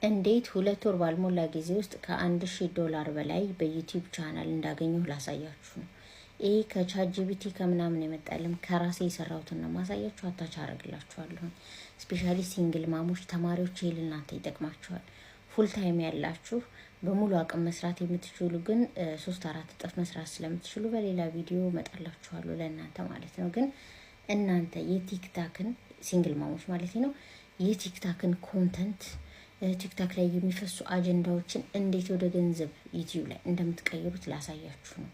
እንዴት 2 ወር ባልሞላ ጊዜ ውስጥ $1000 በላይ በዩቲዩብ ቻናል እንዳገኘሁ ላሳያችሁ ነው። ይሄ ከቻት ጂፒቲ ከምናምን የመጣልም ከራሴ የሰራሁትን ነው ማሳያችሁ። አታች አረግላችኋለሁ። ስፔሻሊ ሲንግል ማሞች ተማሪዎች ይሄ ለእናንተ ይጠቅማችኋል። ፉል ታይም ያላችሁ በሙሉ አቅም መስራት የምትችሉ ግን 3-4 እጥፍ መስራት ስለምትችሉ በሌላ ቪዲዮ መጣላችኋለሁ ለእናንተ ማለት ነው። ግን እናንተ የቲክታክን ሲንግል ማሞች ማለት ነው የቲክታክን ኮንተንት ቲክታክ ላይ የሚፈሱ አጀንዳዎችን እንዴት ወደ ገንዘብ ዩቲዩብ ላይ እንደምትቀይሩት ላሳያችሁ ነው።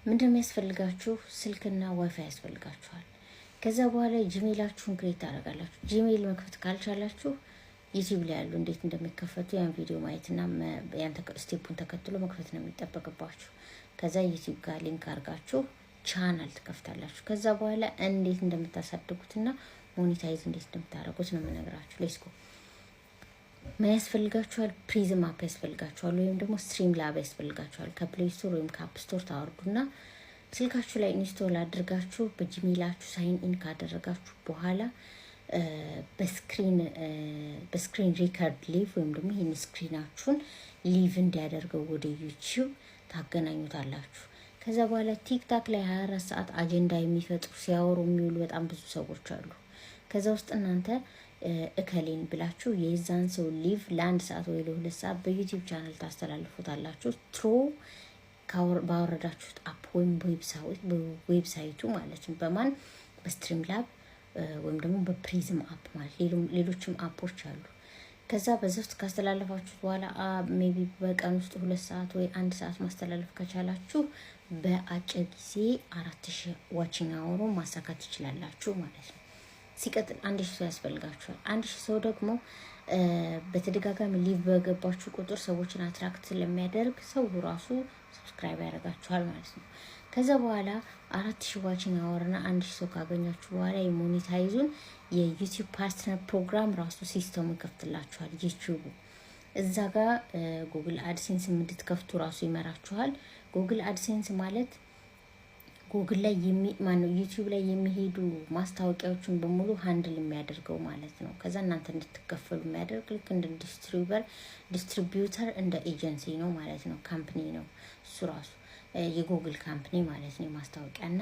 ምንድነው የሚያስፈልጋችሁ? ስልክና ዋይፋይ ያስፈልጋችኋል። ከዛ በኋላ ጂሜላችሁን ክሬት ታደርጋላችሁ። ጂሜል መክፈት ካልቻላችሁ ዩቲዩብ ላይ ያሉ እንዴት እንደሚከፈቱ ያን ቪዲዮ ማየትና ያን ስቴፑን ተከትሎ መክፈት ነው የሚጠበቅባችሁ። ከዛ ዩቲዩብ ጋር ሊንክ አድርጋችሁ ቻናል ትከፍታላችሁ። ከዛ በኋላ እንዴት እንደምታሳድጉትና ሞኔታይዝ እንዴት እንደምታደርጉት ነው የምነግራችሁ። ሌትስ ጎ። ምን ያስፈልጋችኋል? ፕሪዝም አፕ ያስፈልጋችኋል፣ ወይም ደግሞ ስትሪም ላብ ያስፈልጋችኋል። ከፕሌይ ስቶር ወይም ከአፕ ስቶር ታወርዱና ስልካችሁ ላይ ኢንስቶል አድርጋችሁ በጂሜላችሁ ሳይን ኢን ካደረጋችሁ በኋላ በስክሪን ሪከርድ ሊቭ ወይም ደግሞ ይህን ስክሪናችሁን ሊቭ እንዲያደርገው ወደ ዩቲዩብ ታገናኙታላችሁ። ከዛ በኋላ ቲክታክ ላይ 24 ሰዓት አጀንዳ የሚፈጥሩ ሲያወሩ የሚውሉ በጣም ብዙ ሰዎች አሉ። ከዛ ውስጥ እናንተ እከሌን ብላችሁ የዛን ሰው ሊቭ ለ1 ሰዓት ወይ ለ2 ሰዓት በዩቲዩብ ቻናል ታስተላልፉታላችሁ። ትሮ ባወረዳችሁት አፕ ወይም ዌብሳይቱ ማለት ነው። በማን በስትሪም ላብ ወይም ደግሞ በፕሪዝም አፕ ማለት ሌሎችም አፖች አሉ። ከዛ በዛ ውስጥ ካስተላለፋችሁት በኋላ ሜቢ በቀን ውስጥ 2 ሰዓት ወይ 1 ሰዓት ማስተላለፍ ከቻላችሁ በአጭር ጊዜ 4000 ዋቺንግ አወሩ ማሳካት ትችላላችሁ ማለት ነው። ሲቀጥል 1000 ሰው ያስፈልጋችኋል። 1000 ሰው ደግሞ በተደጋጋሚ ሊቭ በገባችሁ ቁጥር ሰዎችን አትራክት ስለሚያደርግ ሰው ራሱ ሰብስክራይብ ያደርጋችኋል ማለት ነው። ከዛ በኋላ 4000 ዋቺንግ አወርና 1000 ሰው ካገኛችሁ በኋላ የሞኔታይዙን የዩቲዩብ ፓርትነር ፕሮግራም ራሱ ሲስተሙ ይከፍትላችኋል። ዩቲዩብ እዛ ጋር ጉግል አድሴንስ እንድትከፍቱ ራሱ ይመራችኋል። ጉግል አድሴንስ ማለት ጉግል ላይ ዩቲዩብ ላይ የሚሄዱ ማስታወቂያዎችን በሙሉ ሃንድል የሚያደርገው ማለት ነው። ከዛ እናንተ እንድትከፈሉ የሚያደርግ ልክ እንደ ዲስትሪቢዩተር እንደ ኤጀንሲ ነው ማለት ነው። ካምፕኒ ነው እሱ ራሱ የጉግል ካምፕኒ ማለት ነው ማስታወቂያ። እና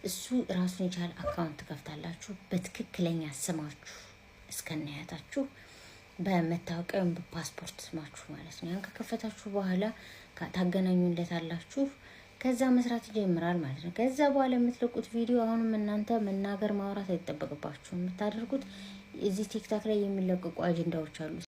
እሱ ራሱን የቻለ አካውንት ትከፍታላችሁ በትክክለኛ ስማችሁ እስከናያታችሁ በመታወቂያ ወይም በፓስፖርት ስማችሁ ማለት ነው። ያን ከከፈታችሁ በኋላ ታገናኙለታላችሁ። ከዛ መስራት ይጀምራል ማለት ነው። ከዛ በኋላ የምትለቁት ቪዲዮ አሁንም እናንተ መናገር ማውራት አይጠበቅባችሁም። የምታደርጉት እዚህ ቲክታክ ላይ የሚለቀቁ አጀንዳዎች አሉ።